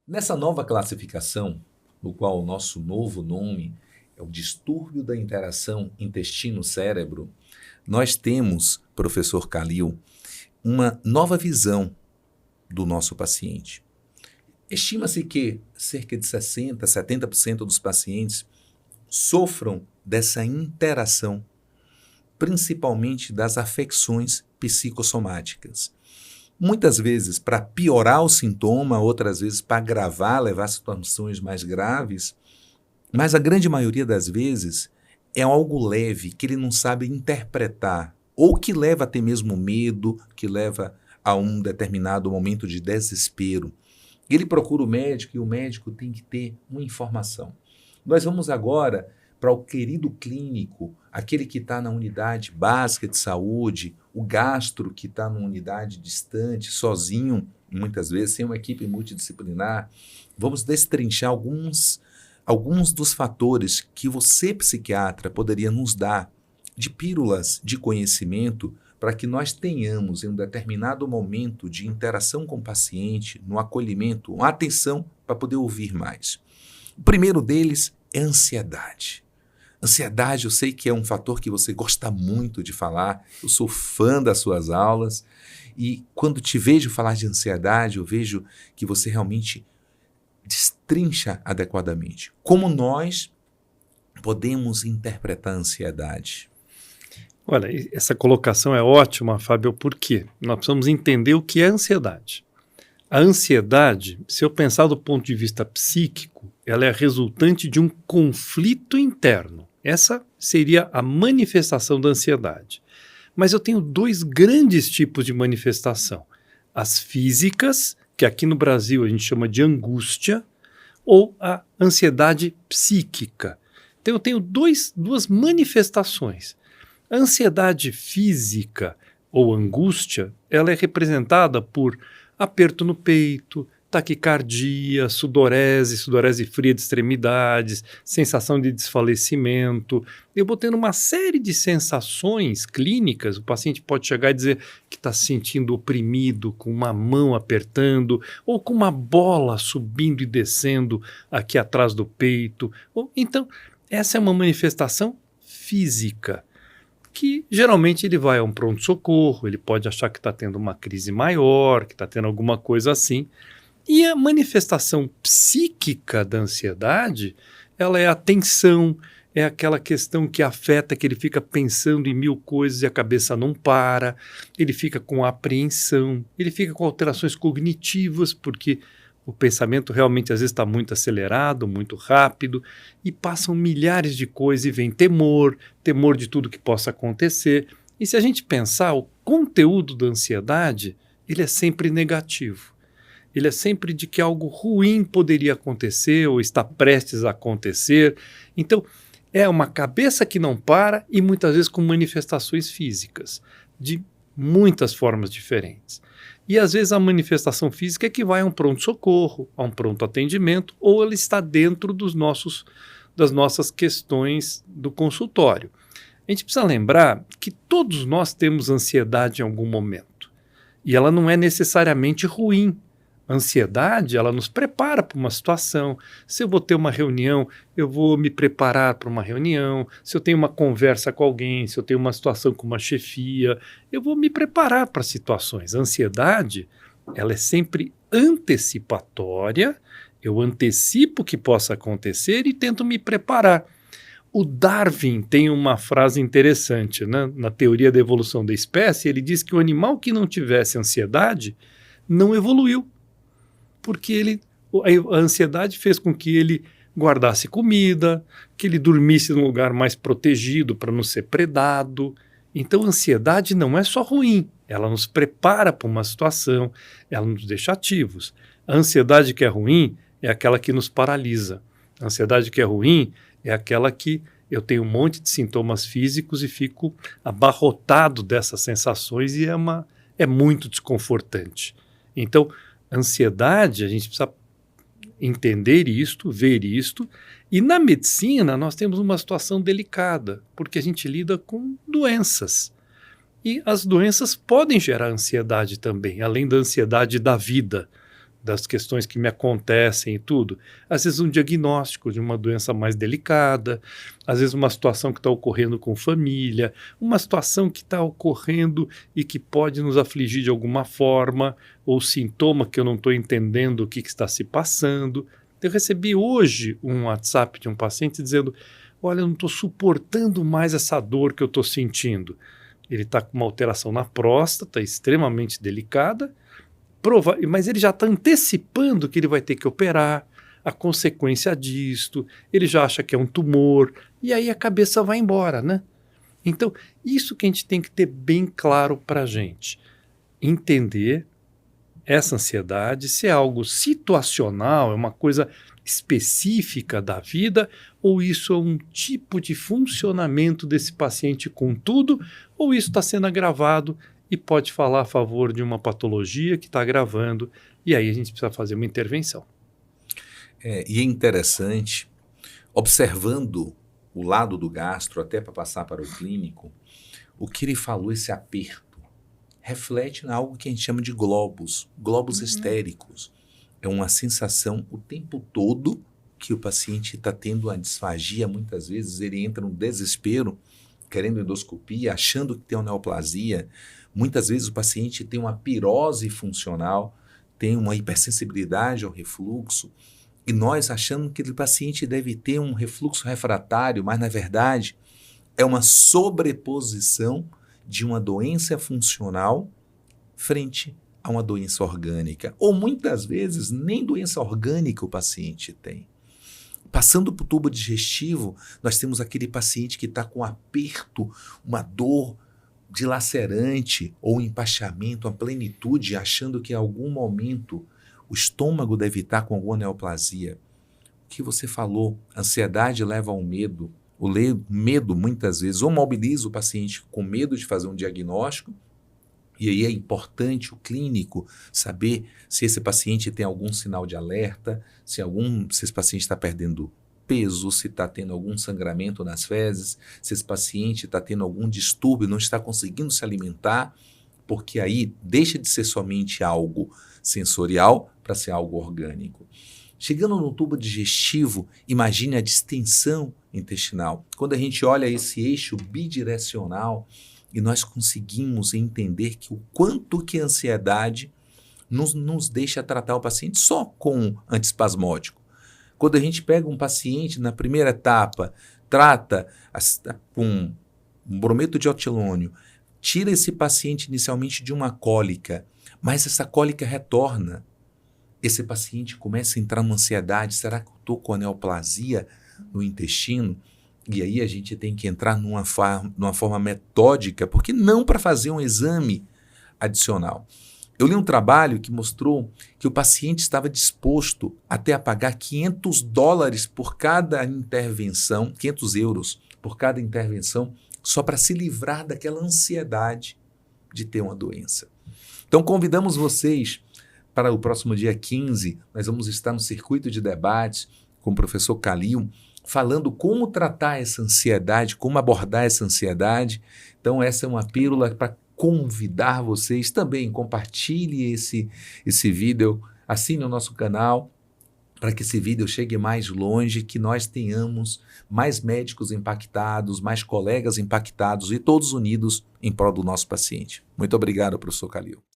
Nessa nova classificação, no qual o nosso novo nome é o distúrbio da interação intestino-cérebro, nós temos, professor Kalil, uma nova visão do nosso paciente. Estima-se que cerca de 60%, 70% dos pacientes sofram dessa interação, principalmente das afecções psicossomáticas. Muitas vezes para piorar o sintoma, outras vezes para agravar, levar a situações mais graves, mas a grande maioria das vezes é algo leve, que ele não sabe interpretar, ou que leva a ter mesmo medo, que leva a um determinado momento de desespero. Ele procura o médico e o médico tem que ter uma informação. Nós vamos agora para o querido clínico, aquele que está na unidade básica de saúde, o gastro que está numa unidade distante, sozinho, muitas vezes, sem uma equipe multidisciplinar. Vamos destrinchar alguns dos fatores que você, psiquiatra, poderia nos dar de pílulas de conhecimento para que nós tenhamos, em um determinado momento de interação com o paciente, no acolhimento, uma atenção para poder ouvir mais. O primeiro deles é a ansiedade. Ansiedade, eu sei que é um fator que você gosta muito de falar, eu sou fã das suas aulas, e quando te vejo falar de ansiedade, eu vejo que você realmente destrincha adequadamente. Como nós podemos interpretar a ansiedade? Olha, essa colocação é ótima, Fábio, porque nós precisamos entender o que é ansiedade. A ansiedade, se eu pensar do ponto de vista psíquico, ela é resultante de um conflito interno. Essa seria a manifestação da ansiedade. Mas eu tenho dois grandes tipos de manifestação. As físicas, que aqui no Brasil a gente chama de angústia, ou a ansiedade psíquica. Então eu tenho duas manifestações. A ansiedade física ou angústia, ela é representada por aperto no peito, taquicardia, sudorese fria de extremidades, sensação de desfalecimento. Eu vou tendo uma série de sensações clínicas. O paciente pode chegar e dizer que está se sentindo oprimido, com uma mão apertando, ou com uma bola subindo e descendo aqui atrás do peito. Então, essa é uma manifestação física, que geralmente ele vai a um pronto-socorro, ele pode achar que está tendo uma crise maior, que está tendo alguma coisa assim. E a manifestação psíquica da ansiedade, ela é a tensão, é aquela questão que afeta, que ele fica pensando em mil coisas e a cabeça não para, ele fica com apreensão, ele fica com alterações cognitivas, porque o pensamento realmente às vezes está muito acelerado, muito rápido, e passam milhares de coisas e vem temor de tudo que possa acontecer. E se a gente pensar, o conteúdo da ansiedade, ele é sempre negativo. Ele é sempre de que algo ruim poderia acontecer ou está prestes a acontecer. Então, é uma cabeça que não para e muitas vezes com manifestações físicas, de muitas formas diferentes. E às vezes a manifestação física é que vai a um pronto-socorro, a um pronto atendimento, ou ela está dentro das nossas questões do consultório. A gente precisa lembrar que todos nós temos ansiedade em algum momento. E ela não é necessariamente ruim. A ansiedade, ela nos prepara para uma situação. Se eu vou ter uma reunião, eu vou me preparar para uma reunião. Se eu tenho uma conversa com alguém, se eu tenho uma situação com uma chefia, eu vou me preparar para situações. A ansiedade, ela é sempre antecipatória. Eu antecipo o que possa acontecer e tento me preparar. O Darwin tem uma frase interessante, né? Na teoria da evolução da espécie, ele diz que o animal que não tivesse ansiedade não evoluiu. Porque a ansiedade fez com que ele guardasse comida, que ele dormisse num lugar mais protegido para não ser predado. Então a ansiedade não é só ruim, ela nos prepara para uma situação, ela nos deixa ativos. A ansiedade que é ruim é aquela que nos paralisa. A ansiedade que é ruim é aquela que eu tenho um monte de sintomas físicos e fico abarrotado dessas sensações e é muito desconfortante. Então, ansiedade, a gente precisa entender isto, ver isto, e na medicina nós temos uma situação delicada, porque a gente lida com doenças, e as doenças podem gerar ansiedade também, além da ansiedade da vida, das questões que me acontecem e tudo. Às vezes um diagnóstico de uma doença mais delicada, às vezes uma situação que está ocorrendo com família, uma situação que está ocorrendo e que pode nos afligir de alguma forma, ou sintoma que eu não estou entendendo o que está se passando. Eu recebi hoje um WhatsApp de um paciente dizendo: olha, eu não estou suportando mais essa dor que eu estou sentindo. Ele está com uma alteração na próstata extremamente delicada, mas ele já está antecipando que ele vai ter que operar, a consequência disto, ele já acha que é um tumor, e aí a cabeça vai embora, né? Então, isso que a gente tem que ter bem claro para a gente. Entender essa ansiedade, se é algo situacional, é uma coisa específica da vida, ou isso é um tipo de funcionamento desse paciente com tudo, ou isso está sendo agravado e pode falar a favor de uma patologia que está agravando, e aí a gente precisa fazer uma intervenção. E é interessante, observando o lado do gastro, até para passar para o clínico, o que ele falou, esse aperto, reflete em algo que a gente chama de globos histéricos. É uma sensação o tempo todo que o paciente está tendo uma disfagia, muitas vezes ele entra no desespero, querendo endoscopia, achando que tem uma neoplasia. Muitas vezes o paciente tem uma pirose funcional, tem uma hipersensibilidade ao refluxo, e nós achamos que o paciente deve ter um refluxo refratário, mas na verdade é uma sobreposição de uma doença funcional frente a uma doença orgânica. Ou muitas vezes nem doença orgânica o paciente tem. Passando para o tubo digestivo, nós temos aquele paciente que está com aperto, uma dor dilacerante ou um empachamento, uma plenitude, achando que em algum momento o estômago deve estar com alguma neoplasia. O que você falou, ansiedade leva ao medo. O medo, muitas vezes, ou mobiliza o paciente com medo de fazer um diagnóstico, e aí é importante o clínico saber se esse paciente tem algum sinal de alerta, se esse paciente está perdendo peso, se está tendo algum sangramento nas fezes, se esse paciente está tendo algum distúrbio, não está conseguindo se alimentar, porque aí deixa de ser somente algo sensorial para ser algo orgânico. Chegando no tubo digestivo, imagine a distensão intestinal. Quando a gente olha esse eixo bidirecional e nós conseguimos entender que o quanto que a ansiedade nos deixa tratar o paciente só com antiespasmódico. Quando a gente pega um paciente na primeira etapa, trata com um brometo de otilônio, tira esse paciente inicialmente de uma cólica, mas essa cólica retorna. Esse paciente começa a entrar numa ansiedade, será que eu estou com a neoplasia no intestino? E aí a gente tem que entrar numa forma metódica, porque não para fazer um exame adicional. Eu li um trabalho que mostrou que o paciente estava disposto até a pagar $500 por cada intervenção, 500 euros por cada intervenção, só para se livrar daquela ansiedade de ter uma doença. Então convidamos vocês para o próximo dia 15, nós vamos estar no circuito de debates com o professor Kalil, falando como tratar essa ansiedade, como abordar essa ansiedade. Então essa é uma pílula para convidar vocês também, compartilhe esse vídeo, assine o nosso canal, para que esse vídeo chegue mais longe, que nós tenhamos mais médicos impactados, mais colegas impactados e todos unidos em prol do nosso paciente. Muito obrigado, professor Kalil.